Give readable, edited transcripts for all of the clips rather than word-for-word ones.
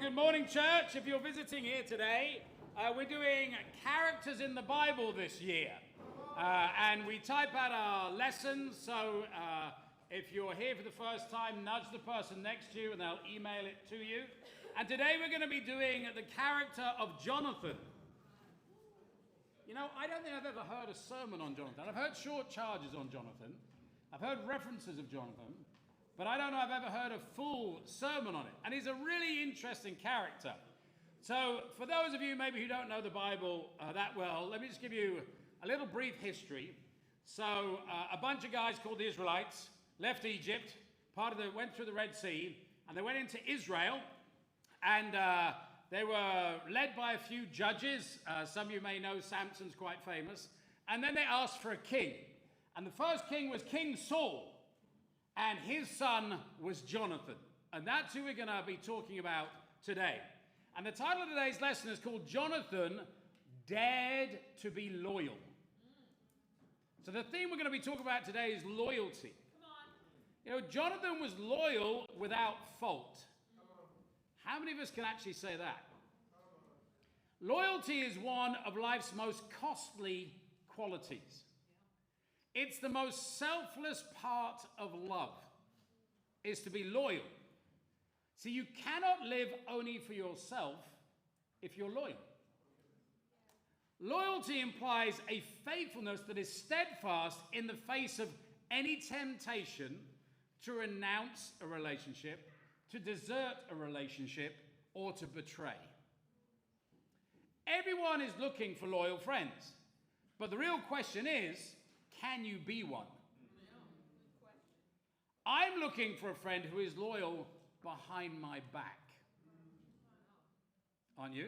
Good morning, church. If you're visiting here today, we're doing characters in the Bible this year. And we type out our lessons, so if you're here for the first time, nudge the person next to you and they'll email it to you. And today we're going to be doing the character of Jonathan. You know, I don't think I've ever heard a sermon on Jonathan. I've heard short charges on Jonathan. I've heard references of Jonathan. But I don't know I've ever heard a full sermon on it. And he's a really interesting character. So for those of you maybe who don't know the Bible that well, let me just give you a little brief history. So a bunch of guys called the Israelites left Egypt, went through the Red Sea, and they went into Israel. And they were led by a few judges. Some of you may know Samson's quite famous. And then they asked for a king. And the first king was King Saul. And his son was Jonathan. And that's who we're going to be talking about today. And the title of today's lesson is called Jonathan Dared to be Loyal. So the theme we're going to be talking about today is loyalty. Come on. You know, Jonathan was loyal without fault. How many of us can actually say that? Loyalty is one of life's most costly qualities. It's the most selfless part of love, is to be loyal. See, you cannot live only for yourself if you're loyal. Loyalty implies a faithfulness that is steadfast in the face of any temptation to renounce a relationship, to desert a relationship, or to betray. Everyone is looking for loyal friends, but the real question is, can you be one? I'm looking for a friend who is loyal behind my back. Aren't you?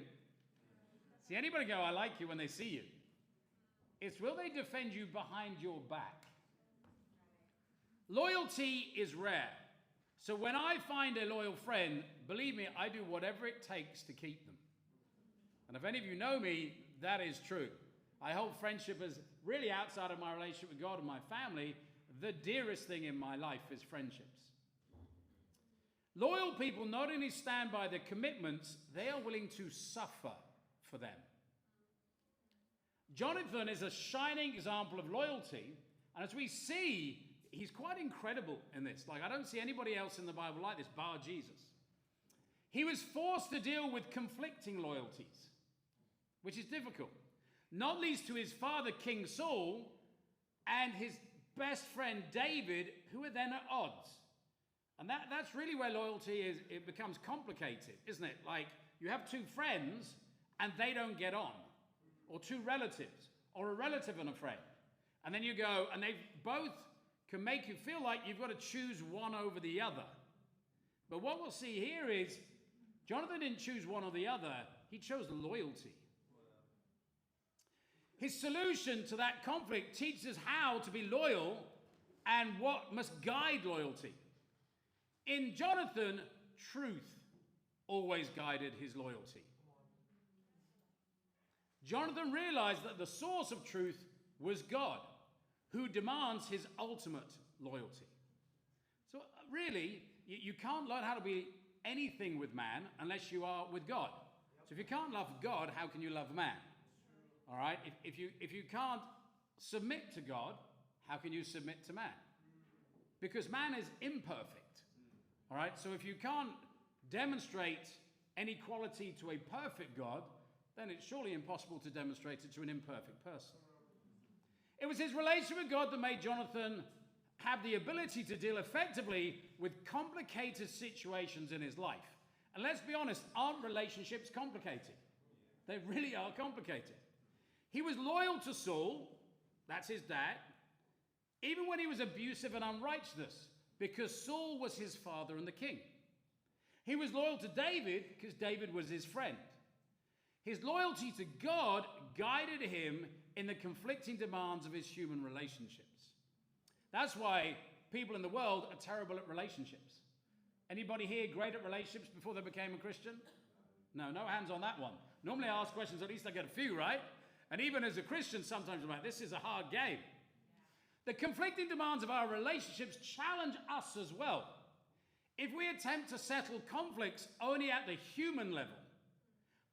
See, anybody go, I like you when they see you. It's will they defend you behind your back? Loyalty is rare. So when I find a loyal friend, believe me, I do whatever it takes to keep them. And if any of you know me, that is true. I hold friendship as really outside of my relationship with God and my family. The dearest thing in my life is friendships. Loyal people not only stand by their commitments, they are willing to suffer for them. Jonathan is a shining example of loyalty. And as we see, he's quite incredible in this. Like, I don't see anybody else in the Bible like this, bar Jesus. He was forced to deal with conflicting loyalties, which is difficult. Not least to his father, King Saul, and his best friend, David, who are then at odds. And that's really where loyalty is. It becomes complicated, isn't it? Like, you have two friends, and they don't get on. Or two relatives, or a relative and a friend. And then you go, and they both can make you feel like you've got to choose one over the other. But what we'll see here is, Jonathan didn't choose one or the other. He chose loyalty. His solution to that conflict teaches how to be loyal and what must guide loyalty. In Jonathan, truth always guided his loyalty. Jonathan realized that the source of truth was God, who demands his ultimate loyalty. So really, you can't learn how to be anything with man unless you are with God. So if you can't love God, how can you love man? All right, if you can't submit to God, how can you submit to man? Because man is imperfect. All right, so if you can't demonstrate any quality to a perfect God, then it's surely impossible to demonstrate it to an imperfect person. It was his relationship with God that made Jonathan have the ability to deal effectively with complicated situations in his life. And let's be honest, aren't relationships complicated? They really are complicated. He was loyal to Saul, that's his dad, even when he was abusive and unrighteous, because Saul was his father and the king. He was loyal to David because David was his friend. His loyalty to God guided him in the conflicting demands of his human relationships. That's why people in the world are terrible at relationships. Anybody here great at relationships before they became a Christian? No hands on that one. Normally I ask questions, at least I get a few, right? And even as a Christian, sometimes I'm like, this is a hard game. The conflicting demands of our relationships challenge us as well. If we attempt to settle conflicts only at the human level,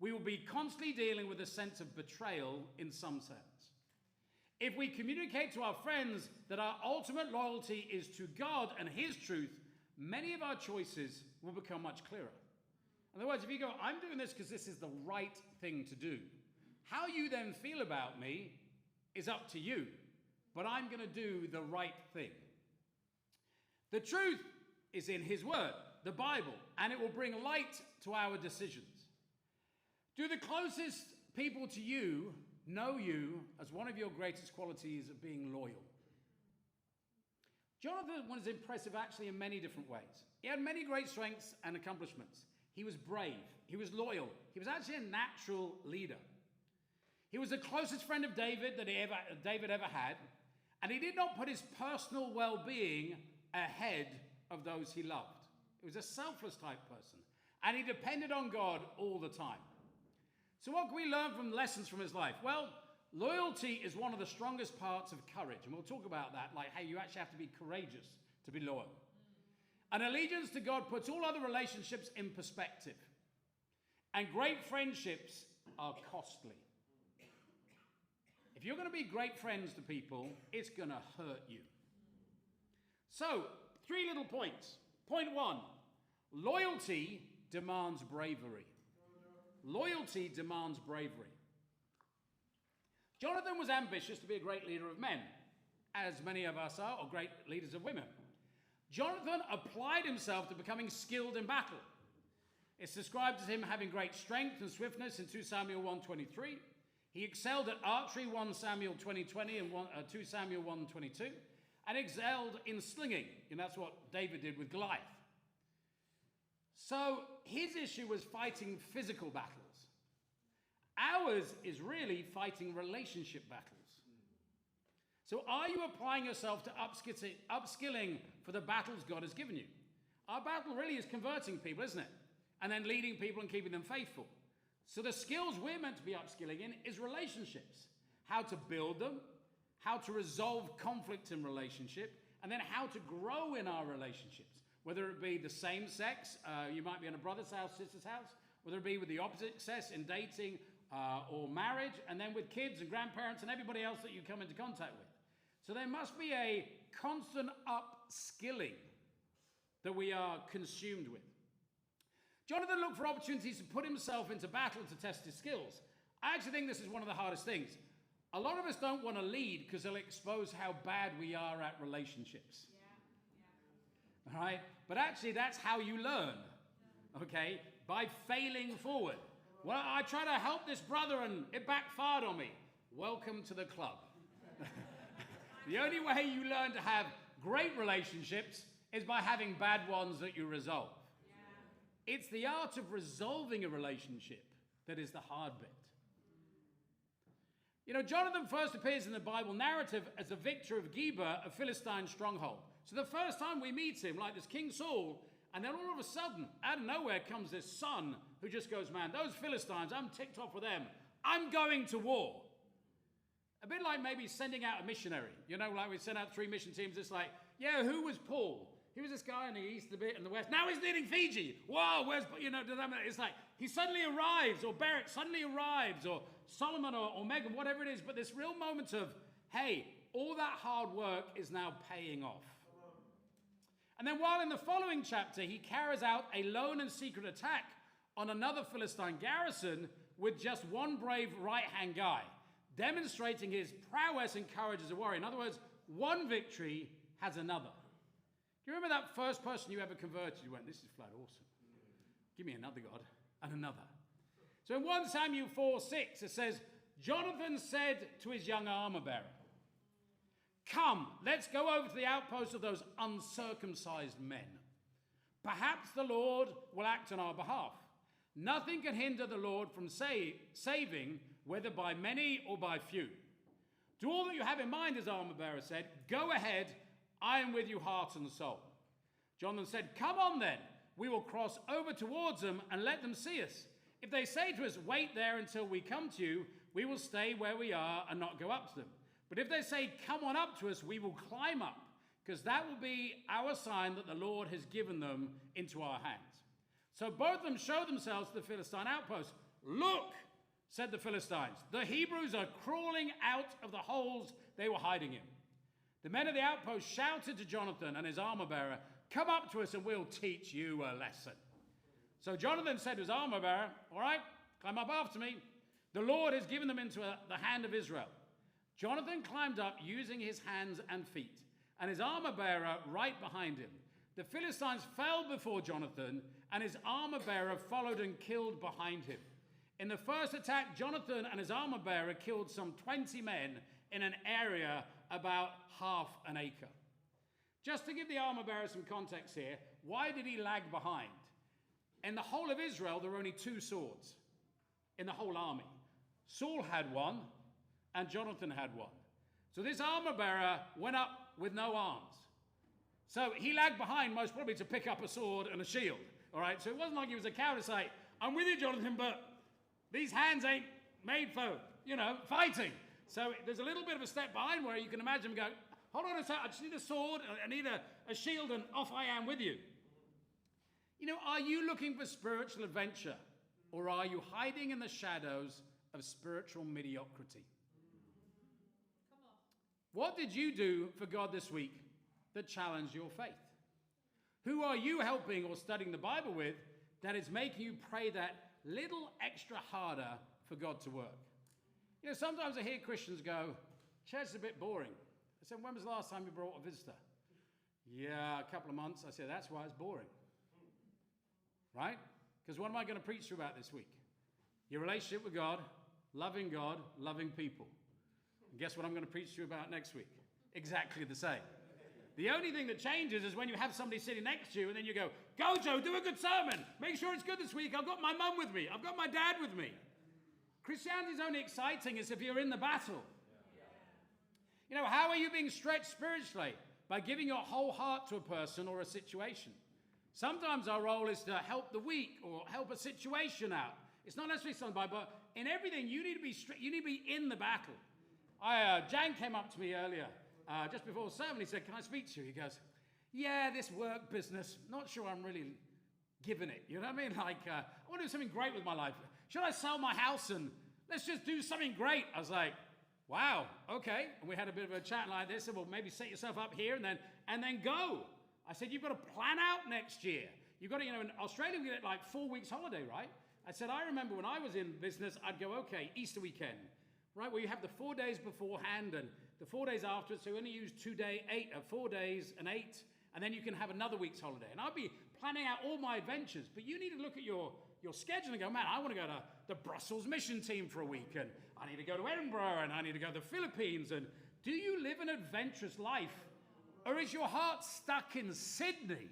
we will be constantly dealing with a sense of betrayal in some sense. If we communicate to our friends that our ultimate loyalty is to God and His truth, many of our choices will become much clearer. In other words, if you go, I'm doing this because this is the right thing to do, how you then feel about me is up to you, but I'm going to do the right thing. The truth is in His Word, the Bible, and it will bring light to our decisions. Do the closest people to you know you as one of your greatest qualities of being loyal? Jonathan was impressive actually in many different ways. He had many great strengths and accomplishments. He was brave. He was loyal. He was actually a natural leader. He was the closest friend of David that David ever had, and he did not put his personal well-being ahead of those he loved. He was a selfless type person, and he depended on God all the time. So what can we learn from lessons from his life? Well, loyalty is one of the strongest parts of courage, and we'll talk about that, like how you actually have to be courageous to be loyal. An allegiance to God puts all other relationships in perspective, and great friendships are costly. If you're going to be great friends to people, it's going to hurt you. So, 3 little points. Point 1, loyalty demands bravery. Loyalty demands bravery. Jonathan was ambitious to be a great leader of men, as many of us are, or great leaders of women. Jonathan applied himself to becoming skilled in battle. It's described as him having great strength and swiftness in 2 Samuel 1:23. He excelled at archery, 1 Samuel 20:20 and 2 Samuel 1:22, and excelled in slinging, and that's what David did with Goliath. So his issue was fighting physical battles. Ours is really fighting relationship battles. So are you applying yourself to upskilling for the battles God has given you? Our battle really is converting people, isn't it? And then leading people and keeping them faithful. So the skills we're meant to be upskilling in is relationships. How to build them, how to resolve conflict in relationship, and then how to grow in our relationships. Whether it be the same sex, you might be in a brother's house, sister's house, whether it be with the opposite sex in dating or marriage, and then with kids and grandparents and everybody else that you come into contact with. So there must be a constant upskilling that we are consumed with. Jonathan looked for opportunities to put himself into battle to test his skills. I actually think this is one of the hardest things. A lot of us don't want to lead because they'll expose how bad we are at relationships. Yeah. All right? But actually, that's how you learn, okay? By failing forward. Well, I tried to help this brother and it backfired on me. Welcome to the club. The only way you learn to have great relationships is by having bad ones that you resolve. Yeah. It's the art of resolving a relationship that is the hard bit. You know, Jonathan first appears in the Bible narrative as the victor of Geba, a Philistine stronghold. So the first time we meet him, like this King Saul, and then all of a sudden, out of nowhere comes this son who just goes, man, those Philistines, I'm ticked off with them. I'm going to war. A bit like maybe sending out a missionary. You know, like we sent out 3 mission teams. It's like, yeah, who was Paul? He was this guy in the east a bit and the west. Now he's leading Fiji. Whoa, where's, you know, it's like he suddenly arrives, or Barrett suddenly arrives, or Solomon or Megan, whatever it is. But this real moment of, hey, all that hard work is now paying off. And then while in the following chapter, he carries out a lone and secret attack on another Philistine garrison with just one brave right-hand guy, demonstrating his prowess and courage as a warrior. In other words, one victory has another. Do you remember that first person you ever converted? You went, this is flat awesome. Give me another God and another. So in 1 Samuel 4:6, it says, Jonathan said to his young armor bearer, come, let's go over to the outpost of those uncircumcised men. Perhaps the Lord will act on our behalf. Nothing can hinder the Lord from saving, whether by many or by few. Do all that you have in mind, his armor bearer said. Go ahead, I am with you heart and soul. Jonathan said, come on then, we will cross over towards them and let them see us. If they say to us, wait there until we come to you, we will stay where we are and not go up to them. But if they say, come on up to us, we will climb up. because that will be our sign that the Lord has given them into our hands. So both of them showed themselves to the Philistine outpost. Look, said the Philistines, the Hebrews are crawling out of the holes they were hiding in. The men of the outpost shouted to Jonathan and his armor-bearer, come up to us and we'll teach you a lesson. So Jonathan said to his armor-bearer, all right, climb up after me. The Lord has given them into the hand of Israel. Jonathan climbed up using his hands and feet, and his armor-bearer right behind him. The Philistines fell before Jonathan, and his armor-bearer followed and killed behind him. In the first attack, Jonathan and his armor-bearer killed some 20 men in an area about half an acre. Just to give the armor-bearer some context here, why did he lag behind? In the whole of Israel, there were only 2 swords in the whole army. Saul had one, and Jonathan had one. So this armor-bearer went up with no arms. So he lagged behind most probably to pick up a sword and a shield. All right, so it wasn't like he was a coward to say, I'm with you, Jonathan, but these hands ain't made for, fighting. So there's a little bit of a step behind where you can imagine him go, hold on a sec, I just need a sword, I need a shield, and off I am with you. Are you looking for spiritual adventure, or are you hiding in the shadows of spiritual mediocrity? What did you do for God this week that challenged your faith? Who are you helping or studying the Bible with that is making you pray that little extra harder for God to work? Sometimes I hear Christians go, church is a bit boring. I said, when was the last time you brought a visitor? Yeah, a couple of months. I said, that's why it's boring. Right? Because what am I going to preach to you about this week? Your relationship with God, loving people. And guess what I'm going to preach to you about next week? Exactly the same. The only thing that changes is when you have somebody sitting next to you and then you go, go Joe, do a good sermon. Make sure it's good this week. I've got my mum with me. I've got my dad with me. Christianity is only exciting as if you're in the battle. How are you being stretched spiritually? By giving your whole heart to a person or a situation. Sometimes our role is to help the weak or help a situation out. It's not necessarily something, but in everything, you need to be in the battle. Jan came up to me earlier, just before the sermon. He said, can I speak to you? He goes, yeah, this work business, not sure I'm really giving it. You know what I mean? I want to do something great with my life. Should I sell my house and let's just do something great? I was like, wow, okay. And we had a bit of a chat like this. I said, well, maybe set yourself up here and then go. I said, you've got to plan out next year. You've got to, in Australia, we get like 4 weeks holiday, right? I said, I remember when I was in business, I'd go, okay, Easter weekend, right? Where you have the 4 days beforehand and the 4 days after. So you only use 4 days and 8, and then you can have another week's holiday. And I'd be planning out all my adventures, but you need to look at your schedule and go, man, I want to go to the Brussels mission team for a week, and I need to go to Edinburgh, and I need to go to the Philippines. And do you live an adventurous life? Or is your heart stuck in Sydney?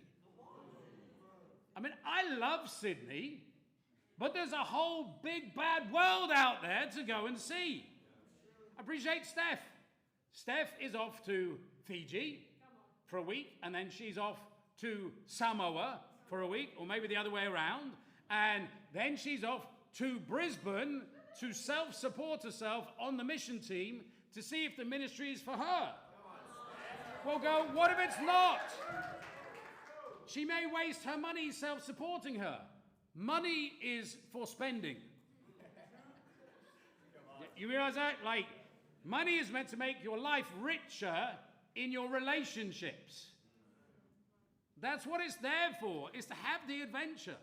I mean, I love Sydney, but there's a whole big bad world out there to go and see. I appreciate Steph. Steph is off to Fiji for a week, and then she's off to Samoa for a week, or maybe the other way around, and then she's off to Brisbane to self-support herself on the mission team to see if the ministry is for her. We'll go, what if it's not? She may waste her money self-supporting her. Money is for spending. You realize that? Like, money is meant to make your life richer in your relationships. That's what it's there for, is to have the adventure.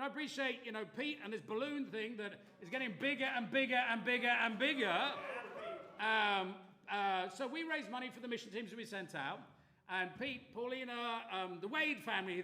I appreciate, Pete and this balloon thing that is getting bigger and bigger and bigger and bigger. So we raised money for the mission teams that we sent out. And Pete, Paulina, the Wade family,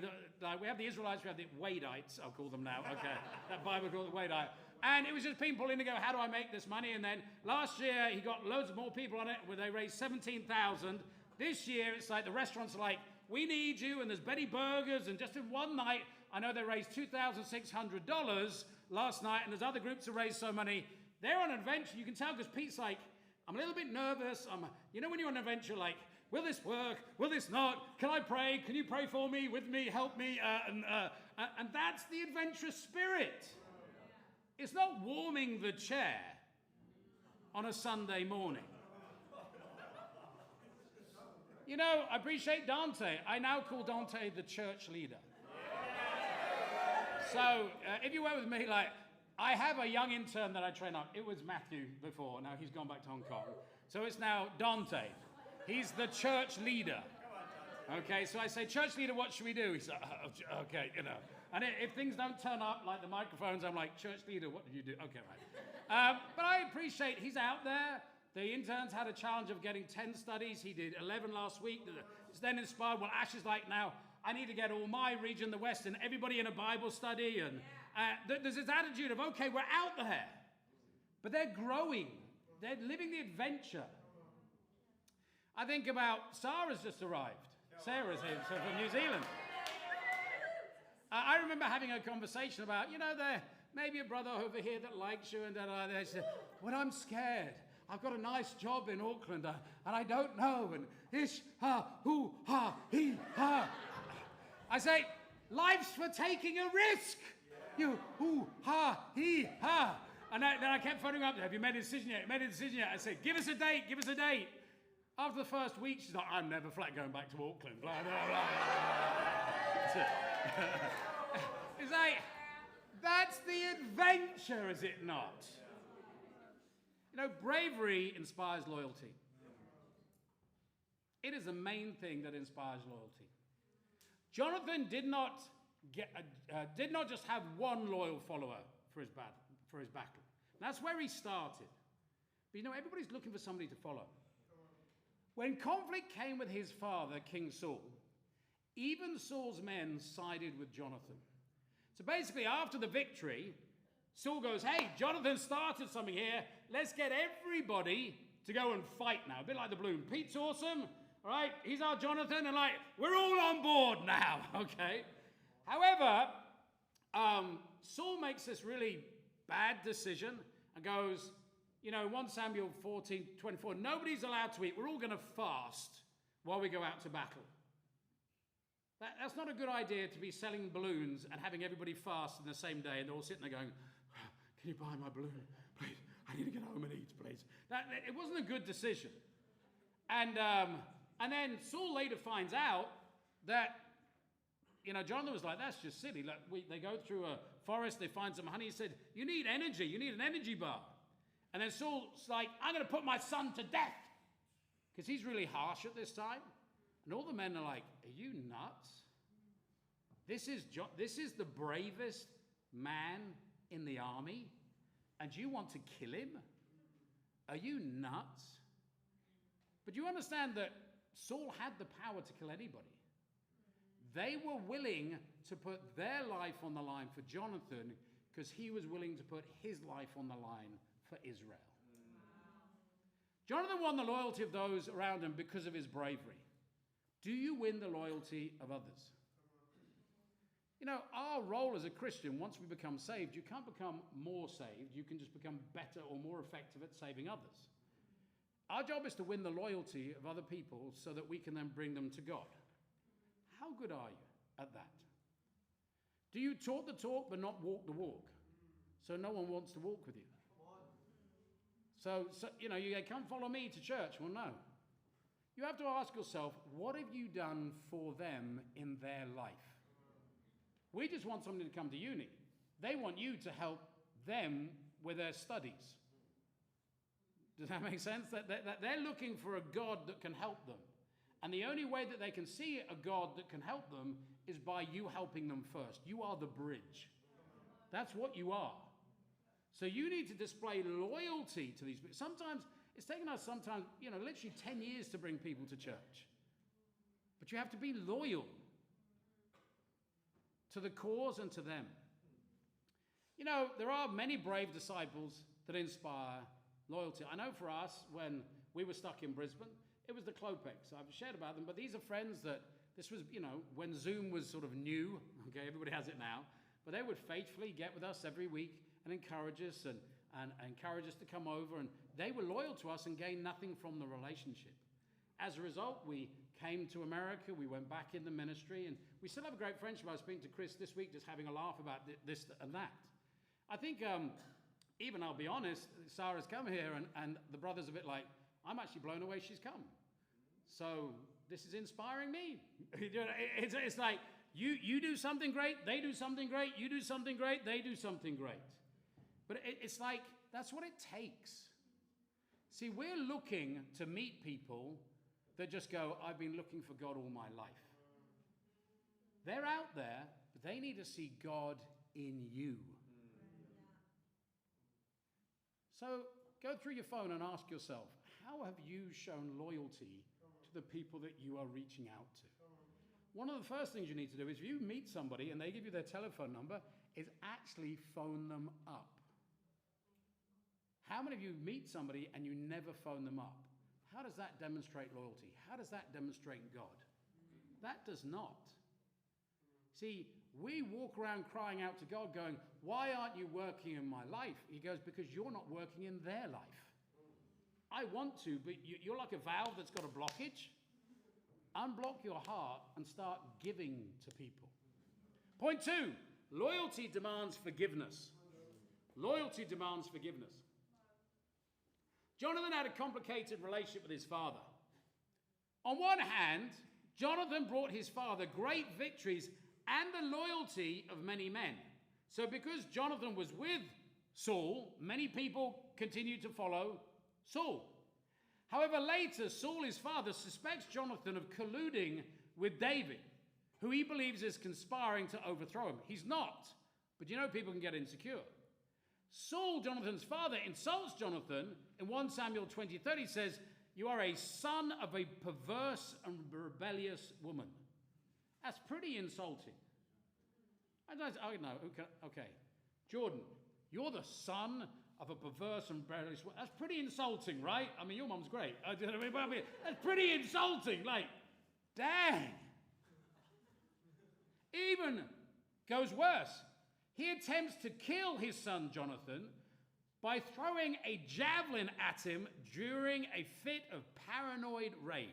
we have the Israelites, we have the Wadeites, I'll call them now. Okay, that Bible called the Wadite. And it was just Pete and Paulina go, how do I make this money? And then last year, he got loads more people on it, where they raised 17,000. This year, it's like the restaurants are like, we need you, and there's Betty Burgers, and just in one night, I know they raised $2,600 last night, and there's other groups that raised so many. They're on an adventure. You can tell because Pete's like, I'm a little bit nervous. When you're on an adventure, like, will this work? Will this not? Can I pray? Can you pray for me, with me, help me? And that's the adventurous spirit. It's not warming the chair on a Sunday morning. You know, I appreciate Dante. I now call Dante the church leader. So if you were with me, like, I have a young intern that I train up. It was Matthew before. Now he's gone back to Hong Kong. So it's now Dante. He's the church leader. Okay, so I say, church leader, what should we do? He's like, okay, you know. And if things don't turn up, like the microphones, I'm like, church leader, what did you do? Okay, right. But I appreciate he's out there. The interns had a challenge of getting 10 studies. He did 11 last week. It's then inspired. Well, Ash is like, now, I need to get all my region, the West, and everybody in a Bible study. And there's this attitude of, okay, we're out there. But they're growing. They're living the adventure. I think about Sarah's just arrived. Sarah's here, so from New Zealand. I remember having a conversation about, you know, there may be a brother over here that likes you, and they said, well, I'm scared. I've got a nice job in Auckland, and I don't know, and ish, ha, hoo, ha, he, ha. I say, life's for taking a risk. You, hoo, ha, he, ha. And then I kept phoning up, have you made a decision yet? Made a decision yet? I said, give us a date, give us a date. After the first week, she's like, I'm never flat going back to Auckland, blah, blah, blah. It's like, that's the adventure, is it not? You know, bravery inspires loyalty. It is the main thing that inspires loyalty. Jonathan did not just have one loyal follower for his battle. That's where he started. But you know, everybody's looking for somebody to follow. When conflict came with his father, King Saul, even Saul's men sided with Jonathan. So basically, after the victory, Saul goes, hey, Jonathan started something here. Let's get everybody to go and fight now. A bit like the balloon. Pete's awesome. All right, he's our Jonathan. And like, we're all on board now. Okay. However, Saul makes this really bad decision and goes, you know, 1 Samuel 14:24, nobody's allowed to eat. We're all going to fast while we go out to battle. That's not a good idea to be selling balloons and having everybody fast in the same day, and they're all sitting there going, can you buy my balloon? Please, I need to get home and eat, please. It wasn't a good decision. And then Saul later finds out that, you know, Jonathan was like, that's just silly. Like, they go through a forest, they find some honey. He said, you need energy. You need an energy bar. And then Saul's like, I'm going to put my son to death. Because he's really harsh at this time. And all the men are like, are you nuts? This is the bravest man in the army, and you want to kill him? Are you nuts? But you understand that Saul had the power to kill anybody. They were willing to put their life on the line for Jonathan because he was willing to put his life on the line for Israel. Jonathan won the loyalty of those around him because of his bravery. Do you win the loyalty of others? You know, our role as a Christian, once we become saved, you can't become more saved. You can just become better or more effective at saving others. Our job is to win the loyalty of other people so that we can then bring them to God. How good are you at that? Do you talk the talk but not walk the walk? So no one wants to walk with you. So you know, you go, come follow me to church. Well, no. You have to ask yourself, what have you done for them in their life? We just want somebody to come to uni. They want you to help them with their studies. Does that make sense? That they're looking for a God that can help them. And the only way that they can see a God that can help them is by you helping them first. You are the bridge. That's what you are. So you need to display loyalty to these people. Sometimes, it's taken us you know, literally 10 years to bring people to church. But you have to be loyal to the cause and to them. You know, there are many brave disciples that inspire loyalty. I know for us, when we were stuck in Brisbane, it was the Klopeks. I've shared about them, but these are friends that, this was, you know, when Zoom was sort of new, okay, everybody has it now, but they would faithfully get with us every week and encourage us and encourage us to come over, and they were loyal to us and gained nothing from the relationship. As a result, we came to America, we went back in the ministry, and we still have a great friendship. I was speaking to Chris this week, just having a laugh about this and that. I think, even I'll be honest, Sarah's come here, and the brother's a bit like, I'm actually blown away she's come. So, this is inspiring me. It's like, you do something great, they do something great, you do something great, they do something great. But it's like, that's what it takes. See, we're looking to meet people that just go, I've been looking for God all my life. They're out there, but they need to see God in you. So go through your phone and ask yourself, how have you shown loyalty to the people that you are reaching out to? One of the first things you need to do is if you meet somebody and they give you their telephone number, is actually phone them up. How many of you meet somebody and you never phone them up? How does that demonstrate loyalty? How does that demonstrate God? That does not. See, we walk around crying out to God going, why aren't you working in my life? He goes, because you're not working in their life. I want to, but you're like a valve that's got a blockage. Unblock your heart and start giving to people. Point 2, loyalty demands forgiveness. Loyalty demands forgiveness. Jonathan had a complicated relationship with his father. On one hand, Jonathan brought his father great victories and the loyalty of many men. So because Jonathan was with Saul, many people continued to follow Saul. However, later, Saul, his father, suspects Jonathan of colluding with David, who he believes is conspiring to overthrow him. He's not, but you know people can get insecure. Saul, Jonathan's father, insults Jonathan in 1 Samuel 20:30, says, you are a son of a perverse and rebellious woman. That's pretty insulting. I don't know. Okay. Jordan, you're the son of a perverse and rebellious woman. That's pretty insulting, right? I mean, your mum's great. That's pretty insulting. Like, dang. Even goes worse. He attempts to kill his son Jonathan by throwing a javelin at him during a fit of paranoid rage.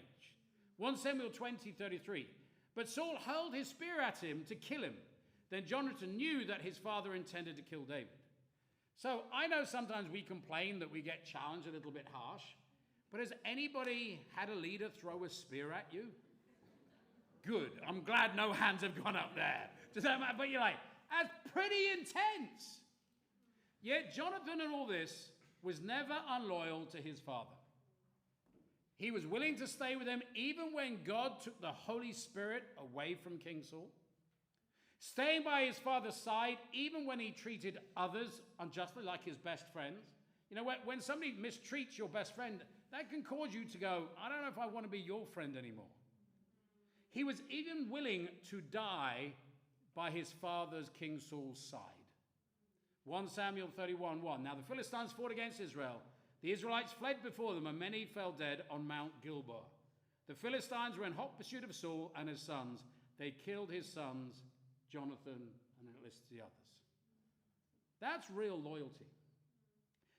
1 Samuel 20:33. But Saul hurled his spear at him to kill him. Then Jonathan knew that his father intended to kill David. So I know sometimes we complain that we get challenged a little bit harsh, but has anybody had a leader throw a spear at you? Good. I'm glad no hands have gone up there. Does that matter? But you're like, that's pretty intense. Yet Jonathan in all this was never unloyal to his father. He was willing to stay with him even when God took the Holy Spirit away from King Saul. Staying by his father's side even when he treated others unjustly, like his best friends. You know, when somebody mistreats your best friend, that can cause you to go, I don't know if I want to be your friend anymore. He was even willing to die by his father's, King Saul's, side. 1 Samuel 31:1. Now the Philistines fought against Israel. The Israelites fled before them, and many fell dead on Mount Gilboa. The Philistines were in hot pursuit of Saul and his sons. They killed his sons, Jonathan, and it lists the others. That's real loyalty.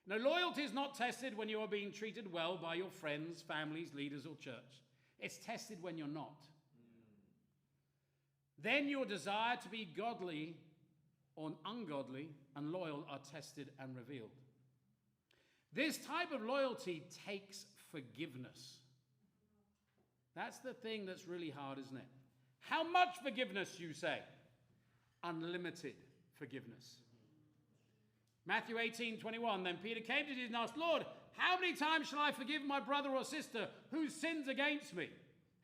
Now, loyalty is not tested when you are being treated well by your friends, families, leaders, or church. It's tested when you're not. Then your desire to be godly or ungodly and loyal are tested and revealed. This type of loyalty takes forgiveness. That's the thing that's really hard, isn't it? How much forgiveness, you say? Unlimited forgiveness. Matthew 18:21. Then Peter came to Jesus and asked, Lord, how many times shall I forgive my brother or sister who sins against me?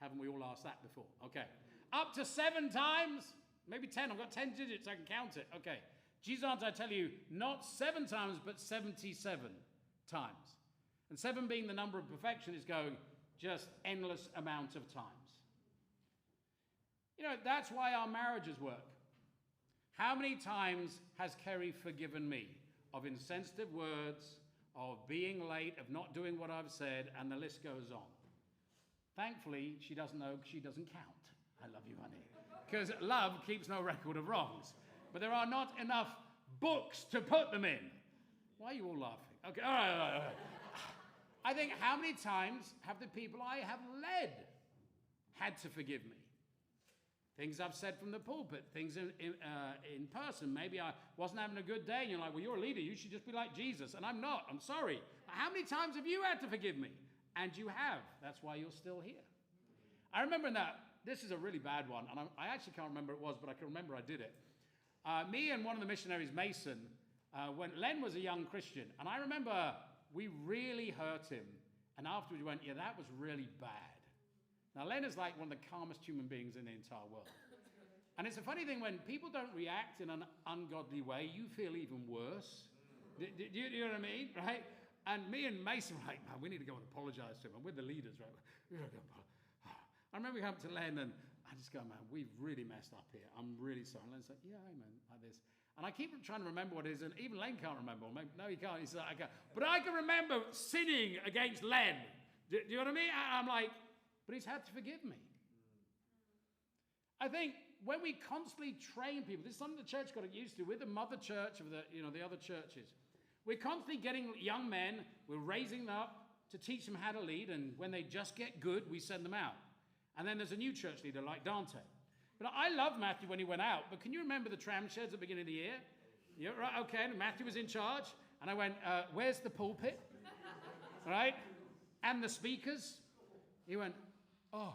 Haven't we all asked that before? Okay. Up to 7 times? Maybe 10. I've got 10 digits. I can count it. Okay. Jesus answered, I tell you, not 7 times, but 77 times. And 7 being the number of perfection is going just endless amount of times. You know, that's why our marriages work. How many times has Kerry forgiven me of insensitive words, of being late, of not doing what I've said, and the list goes on. Thankfully, she doesn't know because she doesn't count. I love you, honey. Because love keeps no record of wrongs. But there are not enough books to put them in. Why are you all laughing? Okay, all right. I think how many times have the people I have led had to forgive me? Things I've said from the pulpit, things in person. Maybe I wasn't having a good day, and you're like, well, you're a leader. You should just be like Jesus. And I'm not. I'm sorry. How many times have you had to forgive me? And you have. That's why you're still here. I remember that, this is a really bad one, and I actually can't remember what it was, but I can remember I did it. Me and one of the missionaries, Mason, when Len was a young Christian, and I remember we really hurt him, and afterwards we went, yeah, that was really bad. Now, Len is like one of the calmest human beings in the entire world. And it's a funny thing, when people don't react in an ungodly way, you feel even worse. Do you know what I mean, right? And me and Mason were like, man, we need to go and apologize to him. And we're the leaders, right? I remember we came up to Len and I just go, man, we've really messed up here. I'm really sorry. And Len's like, yeah, amen, like this. And I keep trying to remember what it is, and even Len can't remember. No, he can't. He's like, I can't. But I can remember sinning against Len. Do you know what I mean? And I'm like, but he's had to forgive me. I think when we constantly train people, this is something the church got used to. We're the mother church of the other churches. We're constantly getting young men, we're raising them up to teach them how to lead, and when they just get good, we send them out. And then there's a new church leader like Dante. But I love Matthew when he went out, but can you remember the tram sheds at the beginning of the year? Yeah, right, okay, and Matthew was in charge, and I went, where's the pulpit? Right? And the speakers? He went, oh.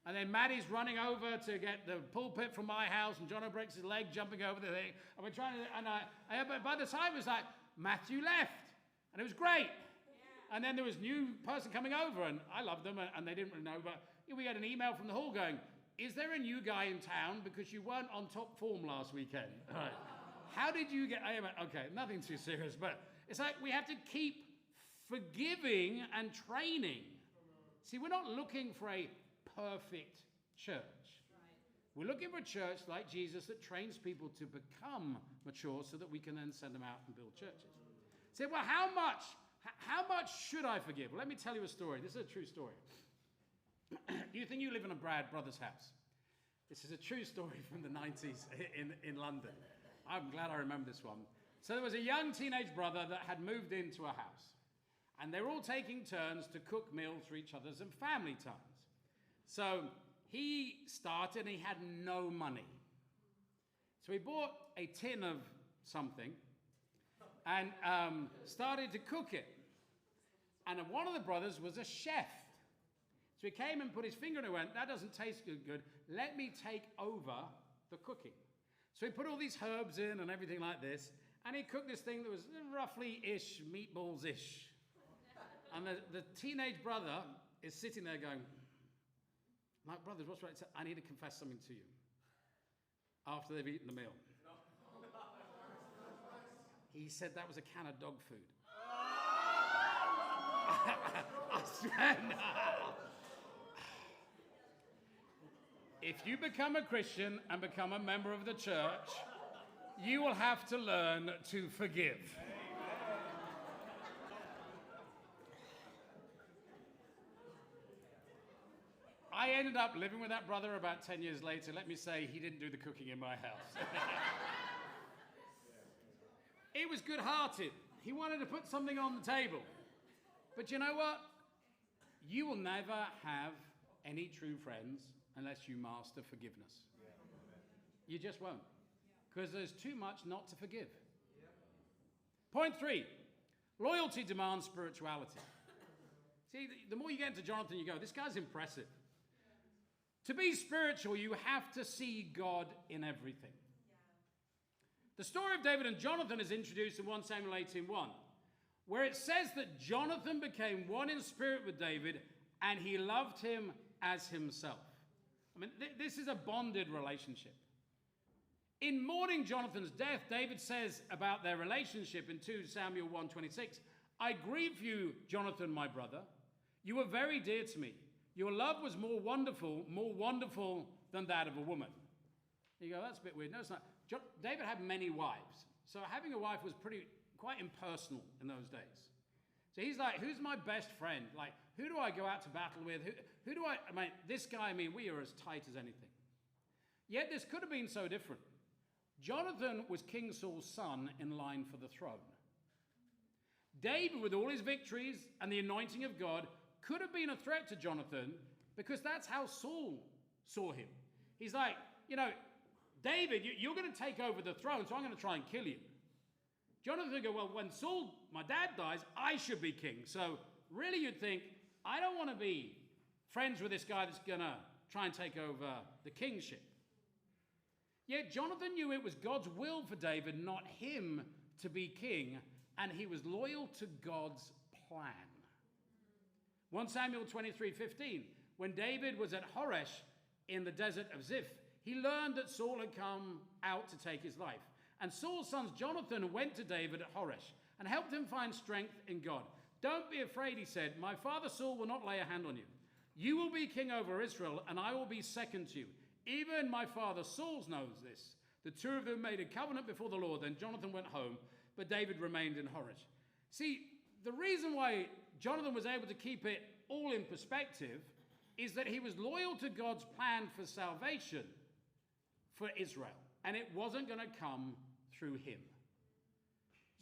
And then Maddie's running over to get the pulpit from my house, and John breaks his leg jumping over the thing. And we're trying to, but by the time it was like, Matthew left. And it was great. Yeah. And then there was a new person coming over, and I loved them, and they didn't really know. But we had an email from the hall going, is there a new guy in town because you weren't on top form last weekend? All right. How did you get, okay, nothing too serious, but it's like we have to keep forgiving and training. See, we're not looking for a perfect church. Right. We're looking for a church like Jesus that trains people to become mature so that we can then send them out and build churches. Say, well, how much should I forgive? Well, let me tell you a story. This is a true story. You think you live in a brother's house. This is a true story from the 90s in London. I'm glad I remember this one. So there was a young teenage brother that had moved into a house, and they were all taking turns to cook meals for each other's and family times. So he started, and he had no money. So he bought a tin of something and started to cook it. And one of the brothers was a chef. So he came and put his finger in it and went, that doesn't taste good. Let me take over the cooking. So he put all these herbs in and everything like this, and he cooked this thing that was roughly-ish, meatballs-ish. And the teenage brother is sitting there going, my brothers, what's right? I need to confess something to you. After they've eaten the meal. He said that was a can of dog food. I swear, no. If you become a Christian and become a member of the church, you will have to learn to forgive. I ended up living with that brother about 10 years later. Let me say, he didn't do the cooking in my house. He was good-hearted. He wanted to put something on the table. But you know what? You will never have any true friends unless you master forgiveness. You just won't. Because there's too much not to forgive. Point 3, loyalty demands spirituality. See, the more you get into Jonathan, you go, this guy's impressive. To be spiritual, you have to see God in everything. The story of David and Jonathan is introduced in 1 Samuel 18:1, where it says that Jonathan became one in spirit with David, and he loved him as himself. I mean, this is a bonded relationship. In mourning Jonathan's death, David says about their relationship in 2 Samuel 1:26, I grieve for you, Jonathan, my brother. You were very dear to me. Your love was more wonderful than that of a woman. You go, that's a bit weird. No, it's not. David had many wives. So having a wife was quite impersonal in those days. So he's like, who's my best friend? Like, who do I go out to battle with? Who do I mean, this guy, we are as tight as anything. Yet this could have been so different. Jonathan was King Saul's son in line for the throne. David, with all his victories and the anointing of God, could have been a threat to Jonathan because that's how Saul saw him. He's like, David, you're going to take over the throne, so I'm going to try and kill you. Jonathan would go, well, when Saul, my dad, dies, I should be king. So really you'd think, I don't want to be friends with this guy that's going to try and take over the kingship. Yet Jonathan knew it was God's will for David, not him, to be king, and he was loyal to God's plan. 1 Samuel 23:15, when David was at Horesh in the desert of Ziph, he learned that Saul had come out to take his life. And Saul's sons Jonathan went to David at Horesh and helped him find strength in God. Don't be afraid, he said. My father Saul will not lay a hand on you. You will be king over Israel, and I will be second to you. Even my father Saul knows this. The two of them made a covenant before the Lord. Then Jonathan went home, but David remained in Horesh. See, the reason why Jonathan was able to keep it all in perspective is that he was loyal to God's plan for salvation for Israel, and it wasn't going to come through him.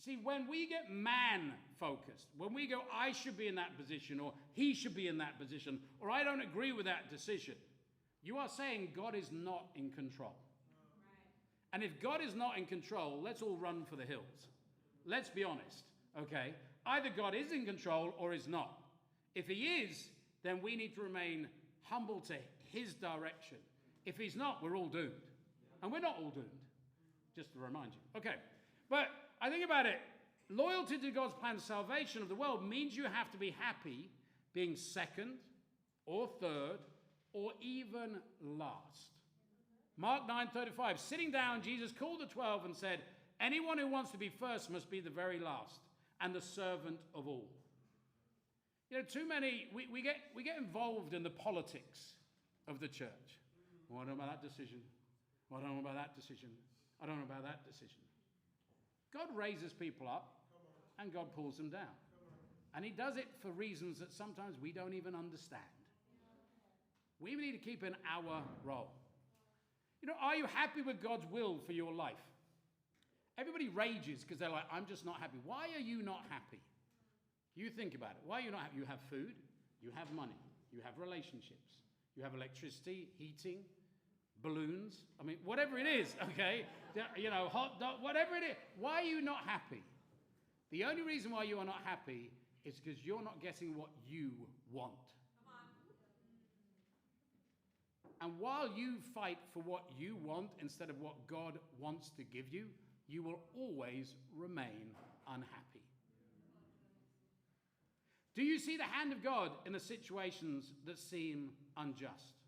See, when we get man-focused, when we go, I should be in that position, or he should be in that position, or I don't agree with that decision, you are saying God is not in control. And if God is not in control, let's all run for the hills. Let's be honest, okay? Either God is in control or is not. If he is, then we need to remain humble to his direction. If he's not, we're all doomed. And we're not all doomed, just to remind you. Okay, but I think about it. Loyalty to God's plan of salvation of the world means you have to be happy being second or third or even last. Mark 9:35, sitting down, Jesus called the 12 and said, anyone who wants to be first must be the very last and the servant of all. You know, too many, we get involved in the politics of the church. Oh, I don't know about that decision. Oh, I don't know about that decision. I don't know about that decision. God raises people up and God pulls them down. And he does it for reasons that sometimes we don't even understand. We need to keep in our role. You know, are you happy with God's will for your life? Everybody rages because they're like, I'm just not happy. Why are you not happy? You think about it. Why are you not happy? You have food, you have money, you have relationships, you have electricity, heating, balloons. I mean, whatever it is, okay? You know, hot dog, whatever it is. Why are you not happy? The only reason why you are not happy is because you're not getting what you want. And while you fight for what you want instead of what God wants to give you, you will always remain unhappy. Do you see the hand of God in the situations that seem unjust?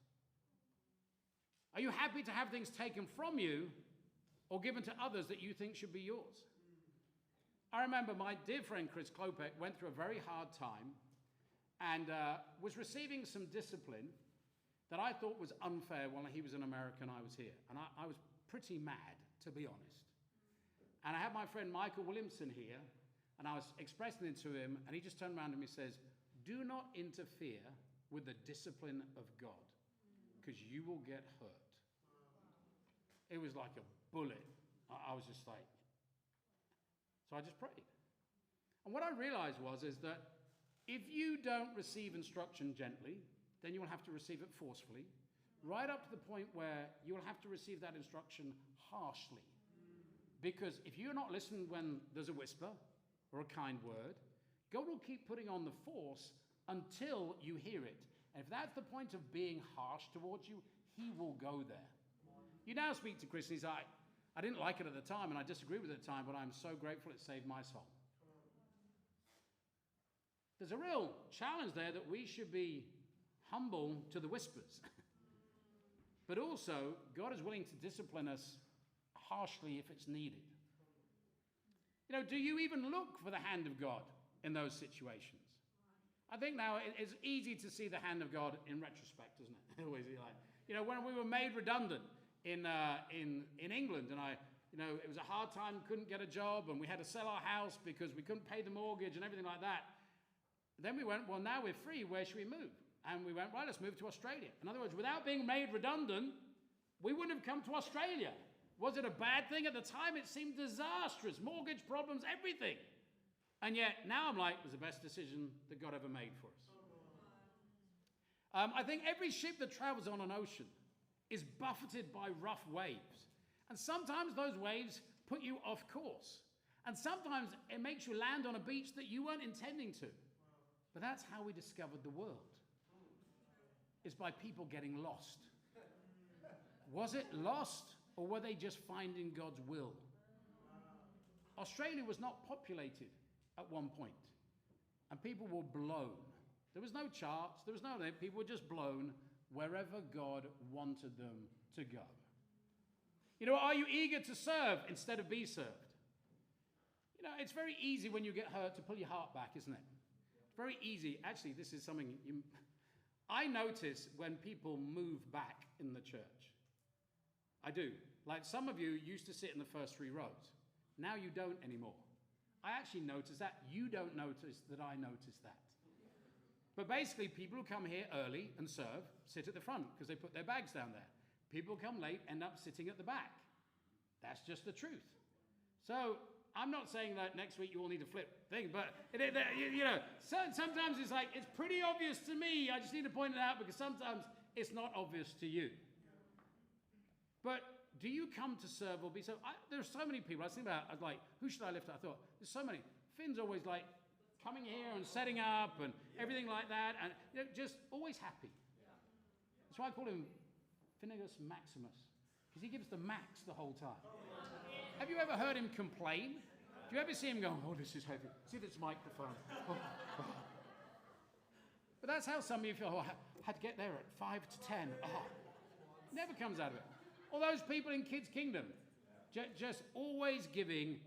Are you happy to have things taken from you or given to others that you think should be yours? I remember my dear friend Chris Klopek went through a very hard time and was receiving some discipline that I thought was unfair while he was in America and I was here. And I was pretty mad, to be honest. And I had my friend Michael Williamson here, and I was expressing it to him, and he just turned around to me and says, do not interfere with the discipline of God, because you will get hurt. It was like a bullet. I was just like, so I just prayed. And what I realized is that if you don't receive instruction gently, then you will have to receive it forcefully, right up to the point where you will have to receive that instruction harshly. Because if you're not listening when there's a whisper or a kind word, God will keep putting on the force until you hear it. And if that's the point of being harsh towards you, he will go there. You now speak to Chris and he's like, I didn't like it at the time and I disagree with it at the time, but I'm so grateful it saved my soul. There's a real challenge there that we should be humble to the whispers. But also, God is willing to discipline us harshly if it's needed. You know, do you even look for the hand of God in those situations? I think now it's easy to see the hand of God in retrospect, isn't it? Always like, you know, when we were made redundant in England, and it was a hard time, couldn't get a job, and we had to sell our house because we couldn't pay the mortgage and everything like that. Then we went, well, now we're free, where should we move? And we went, right, let's move to Australia. In other words, without being made redundant, we wouldn't have come to Australia. Was it a bad thing? At the time, it seemed disastrous. Mortgage problems, everything. And yet, now I'm like, it was the best decision that God ever made for us. I think every ship that travels on an ocean is buffeted by rough waves. And sometimes those waves put you off course. And sometimes it makes you land on a beach that you weren't intending to. But that's how we discovered the world. is by people getting lost. Was it lost, or were they just finding God's will? Australia was not populated at one point, and people were blown. There was no charts, there was no name. People were just blown wherever God wanted them to go. You know, are you eager to serve instead of be served? You know, it's very easy when you get hurt to pull your heart back, isn't it? It's very easy. Actually, this is something I notice when people move back in the church. I do. Like some of you used to sit in the first 3 rows. Now you don't anymore. I actually notice that. You don't notice that I notice that. But basically, people who come here early and serve sit at the front because they put their bags down there. People who come late end up sitting at the back. That's just the truth. So I'm not saying that next week you all need to flip thing, but sometimes it's like, it's pretty obvious to me. I just need to point it out because sometimes it's not obvious to you. But do you come to serve or be served? There are so many people. I was thinking about, I was like, who should I lift up? I thought, there's so many. Finn's always like coming here and setting up and everything like that, and just always happy. That's why I call him Finnegas Maximus, because he gives the max the whole time. Have you ever heard him complain? Do you ever see him go, oh, this is heavy. See this microphone. Oh, oh. But that's how some of you feel, oh, I had to get there at 5 to 10. Oh. Never comes out of it. All those people in Kids Kingdom, just always giving,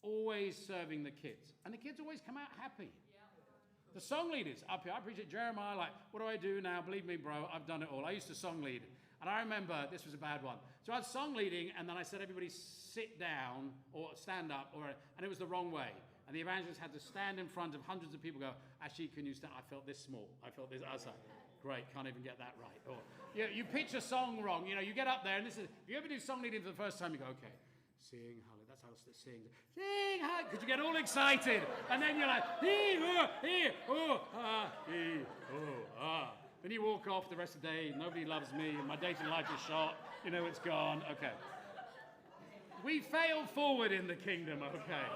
always serving the kids. And the kids always come out happy. The song leaders up here, I preach at Jeremiah, like, what do I do now? Believe me, bro, I've done it all. I used to song lead. And I remember, this was a bad one. So I was song leading, and then I said, everybody sit down or stand up, and it was the wrong way. And the evangelist had to stand in front of hundreds of people, go, actually, can you stand? I felt this small. I felt this. I was like, great, can't even get that right. Or you pitch a song wrong. You know, you get up there, and this is, if you ever do song leading for the first time, you go, okay, sing, hallelujah. That's how it sings. Sing, hallelujah, because you get all excited. And then you're like, hee, oh, ah, hee, oh, ah. Then you walk off the rest of the day, nobody loves me, my dating life is shot, you know, it's gone, okay. We fail forward in the kingdom, okay.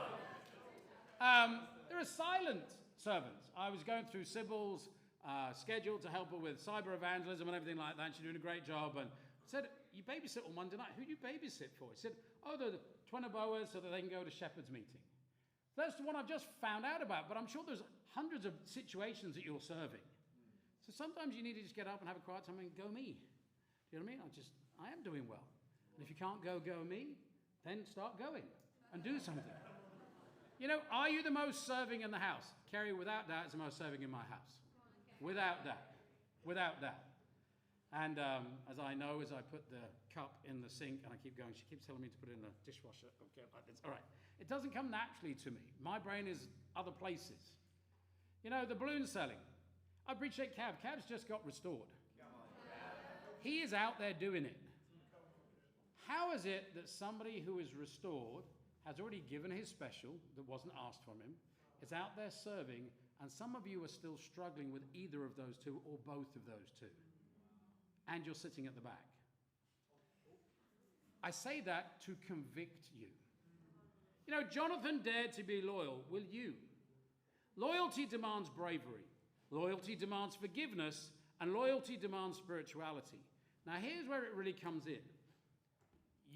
There are silent servants. I was going through Sybil's schedule to help her with cyber evangelism and everything like that, and she's doing a great job, and I said, you babysit on Monday night, who do you babysit for? He said, oh, the Twinaboas, so that they can go to shepherd's meeting. That's the one I've just found out about, but I'm sure there's hundreds of situations that you're serving. So sometimes you need to just get up and have a quiet time and go me. Do you know what I mean? I am doing well. And if you can't go me, then start going and do something. You know, are you the most serving in the house? Kerry, without doubt, is the most serving in my house. Without doubt. Without doubt. And as I know, as I put the cup in the sink, and I keep going, she keeps telling me to put it in the dishwasher. Okay, like this. All right. It doesn't come naturally to me. My brain is other places. You know, the balloon selling. I appreciate Cav. Cav's just got restored. He is out there doing it. How is it that somebody who is restored has already given his special that wasn't asked from him, is out there serving, and some of you are still struggling with either of those two or both of those two, and you're sitting at the back? I say that to convict you. You know, Jonathan dared to be loyal. Will you? Loyalty demands bravery. Loyalty demands forgiveness, and loyalty demands spirituality. Now, here's where it really comes in.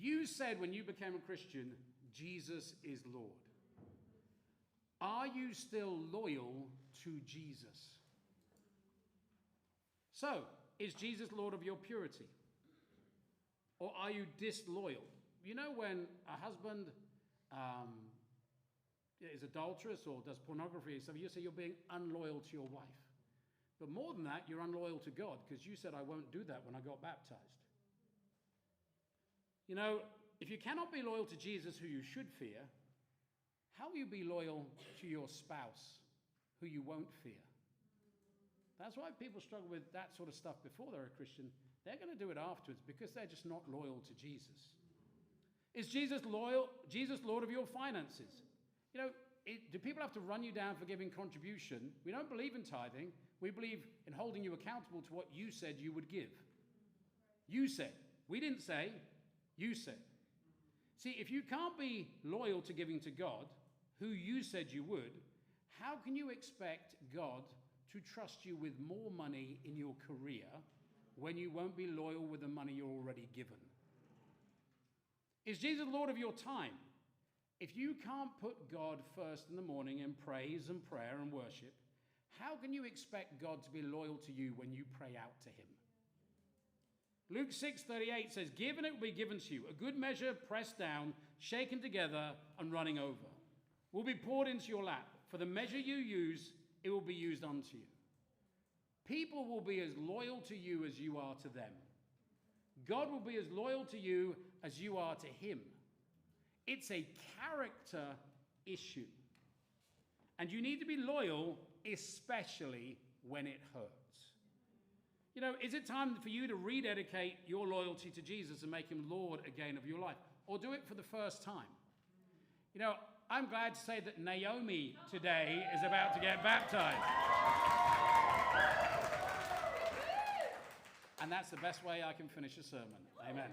You said when you became a Christian, Jesus is Lord. Are you still loyal to Jesus? So, is Jesus Lord of your purity? Or are you disloyal? You know, when a husband is adulterous or does pornography, so you say you're being unloyal to your wife. But more than that, you're unloyal to God because you said, I won't do that when I got baptized. You know, if you cannot be loyal to Jesus, who you should fear, how will you be loyal to your spouse, who you won't fear? That's why people struggle with that sort of stuff before they're a Christian. They're going to do it afterwards because they're just not loyal to Jesus. Is Jesus Lord of your finances? You know, do people have to run you down for giving contribution? We don't believe in tithing. We believe in holding you accountable to what you said you would give. You said. We didn't say. You said. See, if you can't be loyal to giving to God, who you said you would, how can you expect God to trust you with more money in your career when you won't be loyal with the money you're already given? Is Jesus Lord of your time? If you can't put God first in the morning in praise and prayer and worship, how can you expect God to be loyal to you when you pray out to him? Luke 6:38 says, "Give and it will be given to you. A good measure, pressed down, shaken together, and running over, will be poured into your lap. For the measure you use, it will be used unto you." People will be as loyal to you as you are to them. God will be as loyal to you as you are to him. It's a character issue. And you need to be loyal, especially when it hurts. You know, is it time for you to rededicate your loyalty to Jesus and make him Lord again of your life? Or do it for the first time? You know, I'm glad to say that Naomi today is about to get baptized. And that's the best way I can finish a sermon. Amen.